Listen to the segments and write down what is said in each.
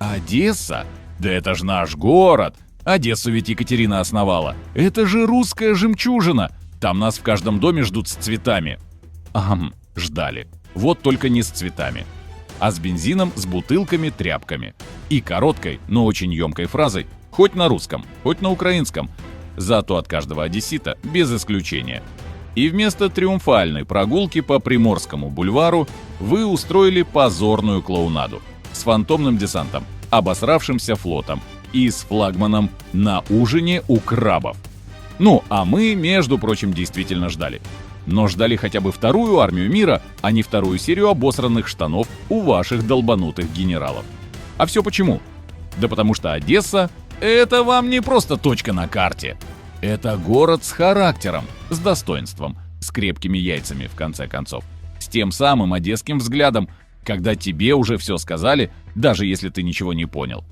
Одесса? Да это ж наш город! Одессу ведь Екатерина основала. Это же русская жемчужина! Там нас в каждом доме ждут с цветами. Ждали. Вот только не с цветами, а с бензином, с бутылками, тряпками. И короткой, но очень емкой фразой, хоть на русском, хоть на украинском, зато от каждого одессита без исключения. И вместо триумфальной прогулки по Приморскому бульвару вы устроили позорную клоунаду с фантомным десантом, обосравшимся флотом и с флагманом на ужине у крабов. Ну, а мы, между прочим, действительно ждали. Но ждали хотя бы вторую армию мира, а не вторую серию обосранных штанов у ваших долбанутых генералов. А все почему? Да потому что Одесса — это вам не просто точка на карте. Это город с характером, с достоинством, с крепкими яйцами, в конце концов. С тем самым одесским взглядом, когда тебе уже все сказали, даже если ты ничего не понял.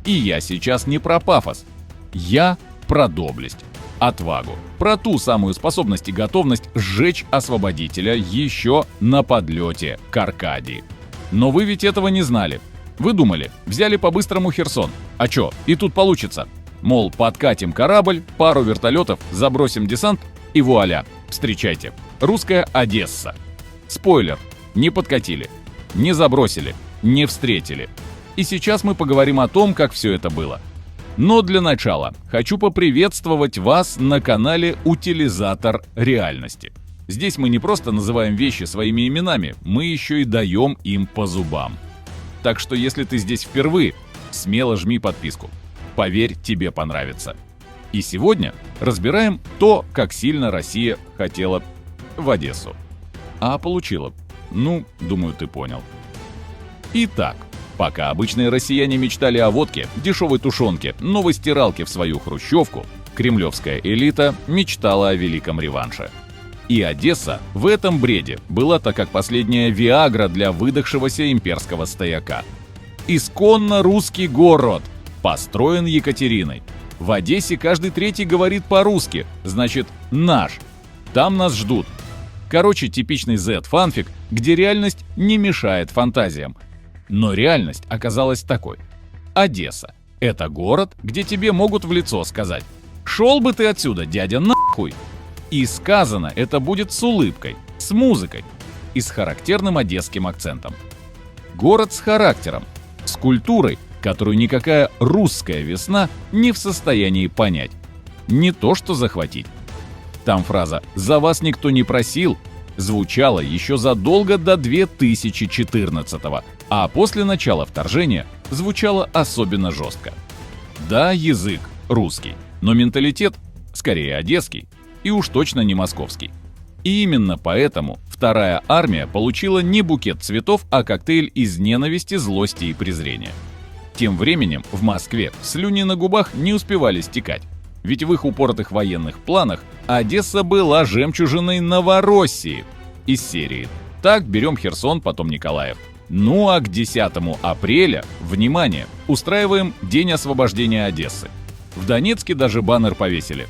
И я сейчас не про пафос. Я про доблесть, отвагу, про ту самую способность и готовность сжечь освободителя еще на подлете к Аркадии. Но вы ведь этого не знали. Вы думали, взяли по-быстрому Херсон. А чё, и тут получится. Мол, подкатим корабль, пару вертолетов, забросим десант и вуаля, встречайте. Русская Одесса. Спойлер, не подкатили, не забросили, не встретили. И сейчас мы поговорим о том, как все это было. Но для начала хочу поприветствовать вас на канале «Утилизатор реальности». Здесь мы не просто называем вещи своими именами, мы еще и даем им по зубам. Так что если ты здесь впервые, смело жми подписку. Поверь, тебе понравится. И сегодня разбираем то, как сильно Россия хотела в Одессу. А получила. Ну, думаю, ты понял. Итак, пока обычные россияне мечтали о водке, дешевой тушенке, новой стиралке в свою хрущевку, кремлевская элита мечтала о великом реванше. И Одесса в этом бреде была так как последняя виагра для выдохшегося имперского стояка. Исконно русский город, построен Екатериной. В Одессе каждый третий говорит по-русски, значит наш. Там нас ждут. Короче, типичный Z-фанфик, где реальность не мешает фантазиям. Но реальность оказалась такой. Одесса – это город, где тебе могут в лицо сказать: «Шел бы ты отсюда, дядя, нахуй!» И сказано это будет с улыбкой, с музыкой и с характерным одесским акцентом. Город с характером, с культурой, которую никакая русская весна не в состоянии понять. Не то что захватить. Там фраза «за вас никто не просил» звучала еще задолго до 2014-го, а после начала вторжения звучала особенно жестко. Да, язык русский, но менталитет скорее одесский и уж точно не московский. И именно поэтому вторая армия получила не букет цветов, а коктейль из ненависти, злости и презрения. Тем временем в Москве слюни на губах не успевали стекать, ведь в их упоротых военных планах Одесса была жемчужиной Новороссии из серии «Так, берем Херсон, потом Николаев». Ну а к 10 апреля, внимание, устраиваем День освобождения Одессы. В Донецке даже баннер повесили: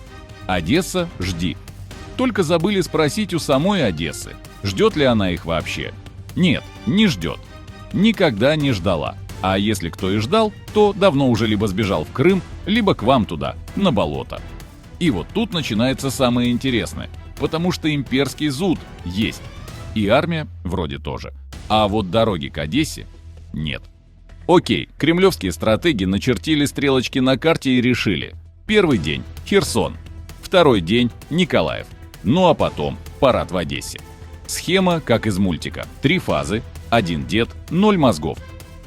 «Одесса, жди». Только забыли спросить у самой Одессы, ждет ли она их вообще. Нет, не ждет. Никогда не ждала. А если кто и ждал, то давно уже либо сбежал в Крым, либо к вам туда, на болото. И вот тут начинается самое интересное, потому что имперский зуд есть. И армия вроде тоже. А вот дороги к Одессе нет. Окей, кремлевские стратеги начертили стрелочки на карте и решили: первый день – Херсон, второй день – Николаев, ну а потом парад в Одессе. Схема как из мультика: 3 фазы, 1 дед, 0 мозгов.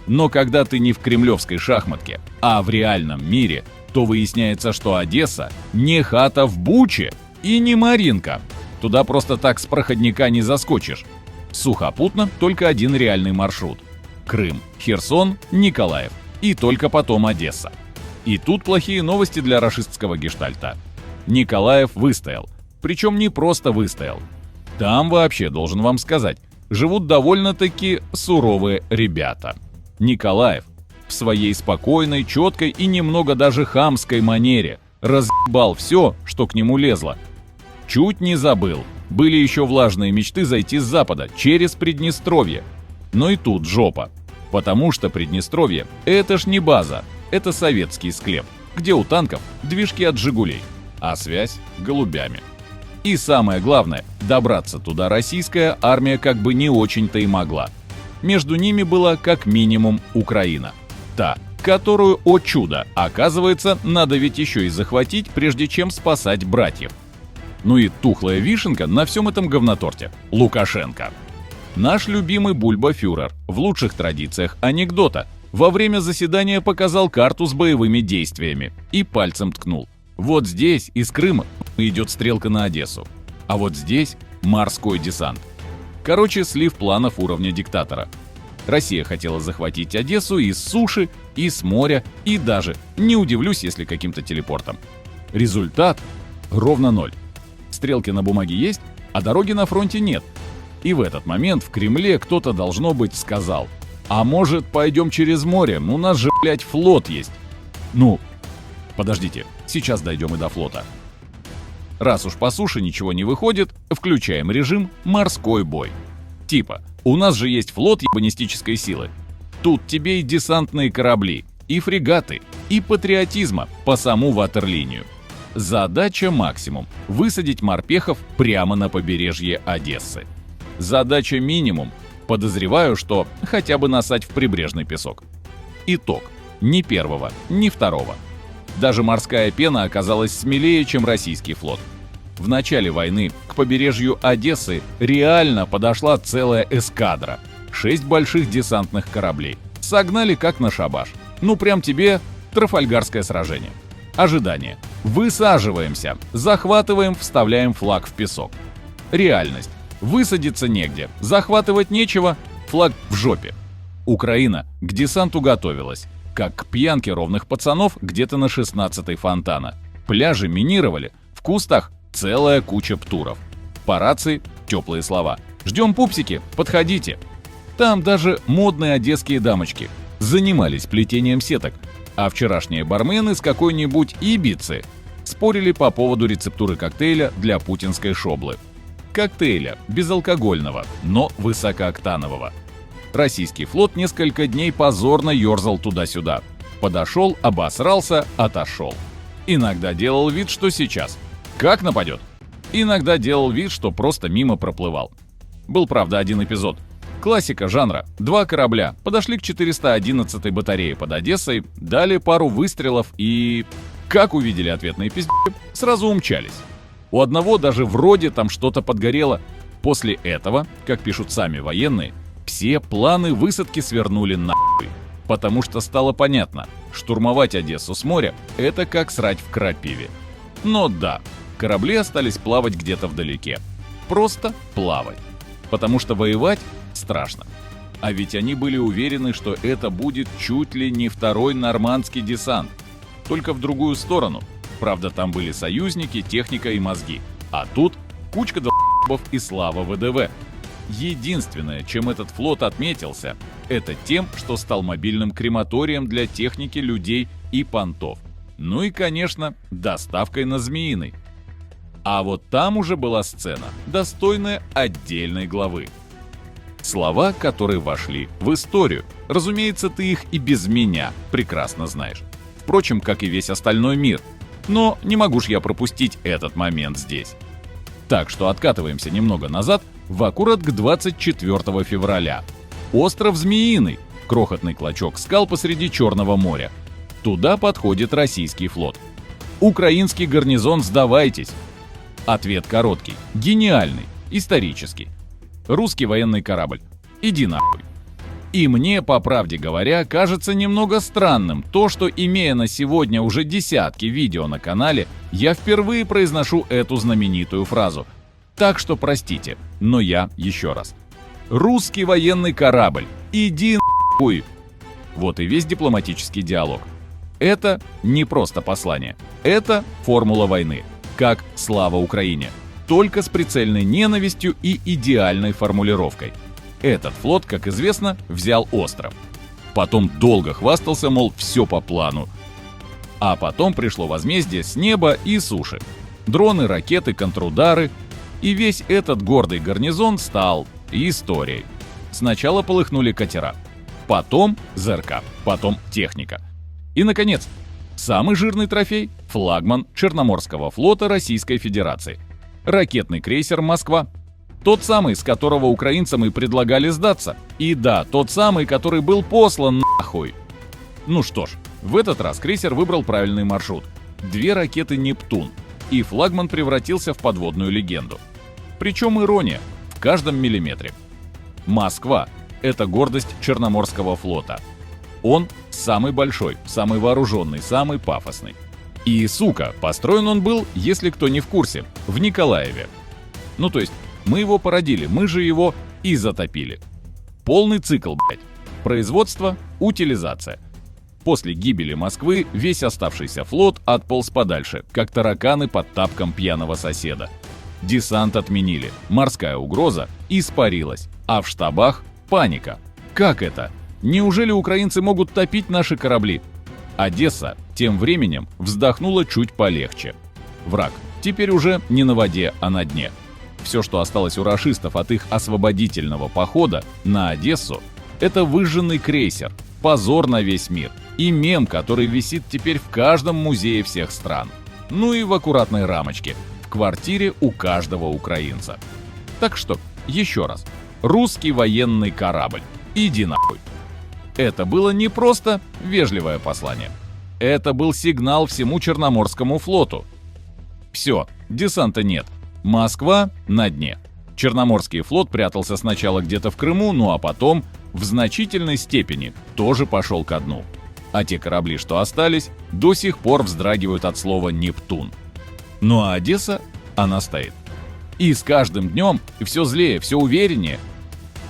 Но когда ты не в кремлевской шахматке, а в реальном мире, то выясняется, что Одесса не хата в Буче и не Маринка. Туда просто так с проходника не заскочишь. Сухопутно только один реальный маршрут: Крым, Херсон, Николаев и только потом Одесса. И тут плохие новости для рашистского гештальта. Николаев выстоял. Причем не просто выстоял. Там вообще, должен вам сказать, живут довольно-таки суровые ребята. Николаев в своей спокойной, четкой и немного даже хамской манере разъебал все, что к нему лезло. Чуть не забыл. Были еще влажные мечты зайти с запада, через Приднестровье. Но и тут жопа. Потому что Приднестровье – это ж не база, это советский склеп, где у танков движки от «Жигулей», а связь – голубями. И самое главное, добраться туда российская армия как бы не очень-то и могла. Между ними была как минимум Украина. Та, которую, о чудо, оказывается, надо ведь еще и захватить, прежде чем спасать братьев. Ну и тухлая вишенка на всем этом говноторте – Лукашенко. Наш любимый бульба-фюрер, в лучших традициях анекдота, во время заседания показал карту с боевыми действиями и пальцем ткнул. Вот здесь из Крыма идет стрелка на Одессу, а вот здесь морской десант. Короче, слив планов уровня диктатора. Россия хотела захватить Одессу и с суши, и с моря, и даже, не удивлюсь, если каким-то телепортом. Результат – ровно 0. Стрелки на бумаге есть, а дороги на фронте нет. И в этот момент в Кремле кто-то, должно быть, сказал: «А может, пойдем через море? У нас же, блядь, флот есть». Ну, подождите, сейчас дойдем и до флота. Раз уж по суше ничего не выходит, включаем режим «морской бой». Типа, у нас же есть флот ебанистической силы. Тут тебе и десантные корабли, и фрегаты, и патриотизма по саму ватерлинию. Задача максимум – высадить морпехов прямо на побережье Одессы. Задача минимум – подозреваю, что хотя бы насать в прибрежный песок. Итог – ни первого, ни второго. Даже морская пена оказалась смелее, чем российский флот. В начале войны к побережью Одессы реально подошла целая эскадра. 6 больших десантных кораблей. Согнали как на шабаш. Ну прям тебе Трафальгарское сражение. Ожидание. Высаживаемся, захватываем, вставляем флаг в песок. Реальность. Высадиться негде, захватывать нечего, флаг в жопе. Украина к десанту готовилась, как к пьянке ровных пацанов где-то на 16-й фонтана. Пляжи минировали, в кустах целая куча птуров. По рации теплые слова. «Ждем, пупсики, подходите». Там даже модные одесские дамочки занимались плетением сеток, а вчерашние бармены с какой-нибудь Ибицы спорили по поводу рецептуры коктейля для путинской шоблы. Коктейля безалкогольного, но высокооктанового. Российский флот несколько дней позорно ерзал туда-сюда. Подошел, обосрался, отошел. Иногда делал вид, что сейчас. Как нападет? Иногда делал вид, что просто мимо проплывал. Был, правда, один эпизод. Классика жанра. 2 корабля подошли к 411-й батарее под Одессой, дали пару выстрелов и... Как увидели ответные пизды, сразу умчались. У одного даже вроде там что-то подгорело. После этого, как пишут сами военные, все планы высадки свернули нахуй. Потому что стало понятно, штурмовать Одессу с моря – это как срать в крапиве. Но да, корабли остались плавать где-то вдалеке. Просто плавать. Потому что воевать страшно. А ведь они были уверены, что это будет чуть ли не второй нормандский десант. Только в другую сторону. Правда, там были союзники, техника и мозги. А тут кучка долбов и слава ВДВ. Единственное, чем этот флот отметился, это тем, что стал мобильным крематорием для техники, людей и понтов. Ну и, конечно, доставкой на Змеиный. А вот там уже была сцена, достойная отдельной главы. Слова, которые вошли в историю. Разумеется, ты их и без меня прекрасно знаешь. Впрочем, как и весь остальной мир. Но не могу ж я пропустить этот момент здесь. Так что откатываемся немного назад, в аккурат к 24 февраля. Остров Змеиный, крохотный клочок скал посреди Черного моря. Туда подходит российский флот. Украинский гарнизон, сдавайтесь. Ответ короткий, гениальный, исторический. Русский военный корабль. Иди нахуй. И мне, по правде говоря, кажется немного странным то, что, имея на сегодня уже десятки видео на канале, я впервые произношу эту знаменитую фразу. Так что простите, но я еще раз. Русский военный корабль. Иди нахуй. Вот и весь дипломатический диалог. Это не просто послание. Это формула войны. Как «Слава Украине». Только с прицельной ненавистью и идеальной формулировкой. Этот флот, как известно, взял остров. Потом долго хвастался, мол, все по плану. А потом пришло возмездие с неба и суши. Дроны, ракеты, контрудары. И весь этот гордый гарнизон стал историей. Сначала полыхнули катера. потом ЗРК, потом техника. И, наконец, самый жирный трофей – флагман Черноморского флота Российской Федерации. Ракетный крейсер «Москва». Тот самый, с которого украинцам и предлагали сдаться. И да, тот самый, который был послан нахуй. Ну что ж, в этот раз крейсер выбрал правильный маршрут. 2 ракеты «Нептун», и флагман превратился в подводную легенду. Причем ирония в каждом миллиметре. Москва – это гордость Черноморского флота. Он самый большой, самый вооруженный, самый пафосный. И, сука, построен он был, если кто не в курсе, в Николаеве. Ну то есть, мы его породили, мы же его и затопили. Полный цикл, блять. Производство, утилизация. После гибели Москвы весь оставшийся флот отполз подальше, как тараканы под тапком пьяного соседа. Десант отменили, морская угроза испарилась, а в штабах паника. Как это? Неужели украинцы могут топить наши корабли? Одесса тем временем вздохнула чуть полегче. Враг теперь уже не на воде, а на дне. Все, что осталось у рашистов от их освободительного похода на Одессу, это выжженный крейсер, позор на весь мир и мем, который висит теперь в каждом музее всех стран. Ну и в аккуратной рамочке, в квартире у каждого украинца. Так что, еще раз, русский военный корабль, иди нахуй. Это было не просто вежливое послание. Это был сигнал всему Черноморскому флоту. Все, десанта нет. Москва на дне. Черноморский флот прятался сначала где-то в Крыму, ну а потом в значительной степени тоже пошел ко дну. А те корабли, что остались, до сих пор вздрагивают от слова «Нептун». Ну а Одесса, она стоит. И с каждым днем все злее, все увереннее.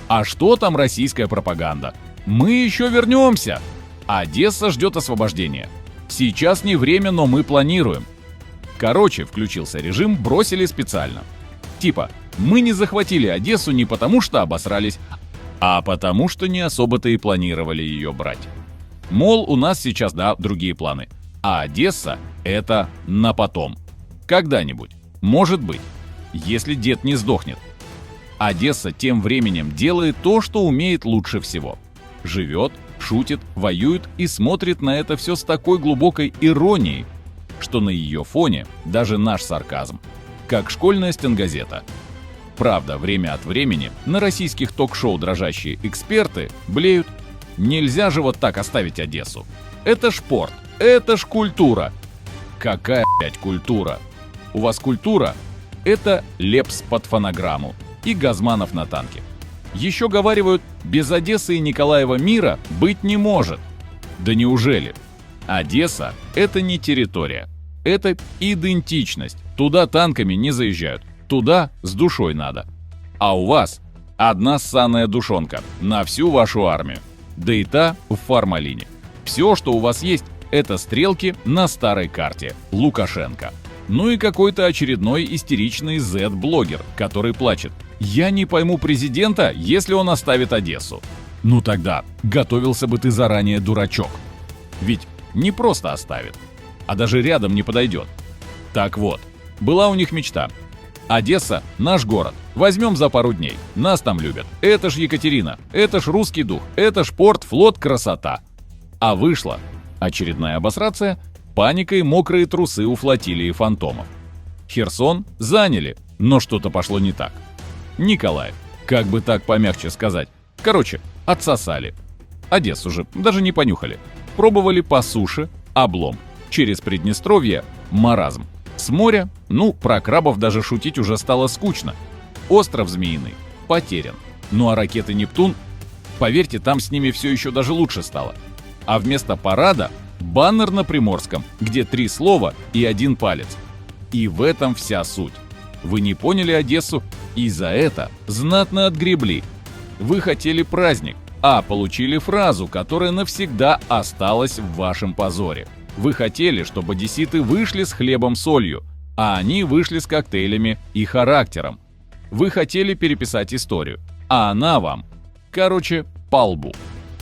А что там российская пропаганда? Мы еще вернемся. Одесса ждет освобождения. Сейчас не время, но мы планируем. Короче, включился режим, бросили специально. Типа, мы не захватили Одессу не потому, что обосрались, а потому, что не особо-то и планировали ее брать. Мол, у нас сейчас, да, другие планы. А Одесса — это на потом. Когда-нибудь. Может быть. Если дед не сдохнет. Одесса тем временем делает то, что умеет лучше всего. Живет, шутит, воюет и смотрит на это все с такой глубокой иронией, что на ее фоне даже наш сарказм, как школьная стенгазета. Правда, время от времени на российских ток-шоу дрожащие эксперты блеют: нельзя же вот так оставить Одессу. Это ж порт, это ж культура. Какая, блядь, культура? У вас культура — это Лепс под фонограмму и Газманов на танке. Еще говаривают, без Одессы и Николаева мира быть не может. Да неужели? Одесса — это не территория, это идентичность. Туда танками не заезжают, туда с душой надо. А у вас одна ссаная душонка на всю вашу армию, да и та в формалине. Все, что у вас есть, это стрелки на старой карте Лукашенко. Ну и какой-то очередной истеричный Z-блогер, который плачет: «Я не пойму президента, если он оставит Одессу». Ну тогда готовился бы ты заранее, дурачок. Ведь не просто оставит, а даже рядом не подойдет. Так вот, была у них мечта. Одесса — наш город. Возьмем за пару дней. Нас там любят. Это ж Екатерина. Это ж русский дух. Это ж порт, флот, красота. А вышла очередная обосрация, паника и мокрые трусы у флотилии фантомов. Херсон заняли, но что-то пошло не так. Николаев, как бы так помягче сказать. Короче, отсосали. Одессу же даже не понюхали. Пробовали по суше — облом. Через Приднестровье — маразм. С моря, ну, про крабов даже шутить уже стало скучно. Остров Змеиный потерян. Ну а ракеты «Нептун», поверьте, там с ними все еще даже лучше стало. А вместо парада — баннер на Приморском, где 3 слова и 1 палец. И в этом вся суть. Вы не поняли Одессу, и за это знатно отгребли. Вы хотели праздник, а получили фразу, которая навсегда осталась в вашем позоре. Вы хотели, чтобы одесситы вышли с хлебом-солью, а они вышли с коктейлями и характером. Вы хотели переписать историю, а она вам, короче, по лбу.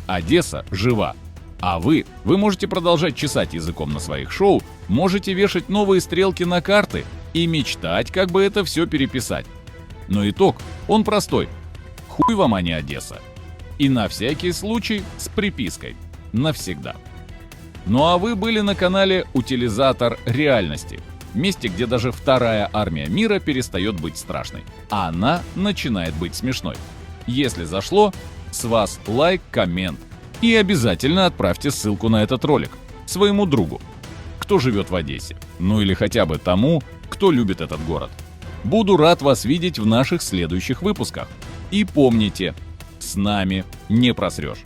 Одесса жива. А вы можете продолжать чесать языком на своих шоу, можете вешать новые стрелки на карты и мечтать, как бы это все переписать. Но итог, он простой. Хуй вам, а не Одесса. И на всякий случай с припиской «Навсегда». Ну а вы были на канале «Утилизатор реальности», месте, где даже вторая армия мира перестает быть страшной, а она начинает быть смешной. Если зашло, с вас лайк, коммент и обязательно отправьте ссылку на этот ролик своему другу, кто живет в Одессе, ну или хотя бы тому, кто любит этот город. Буду рад вас видеть в наших следующих выпусках. И помните, с нами не просрешь.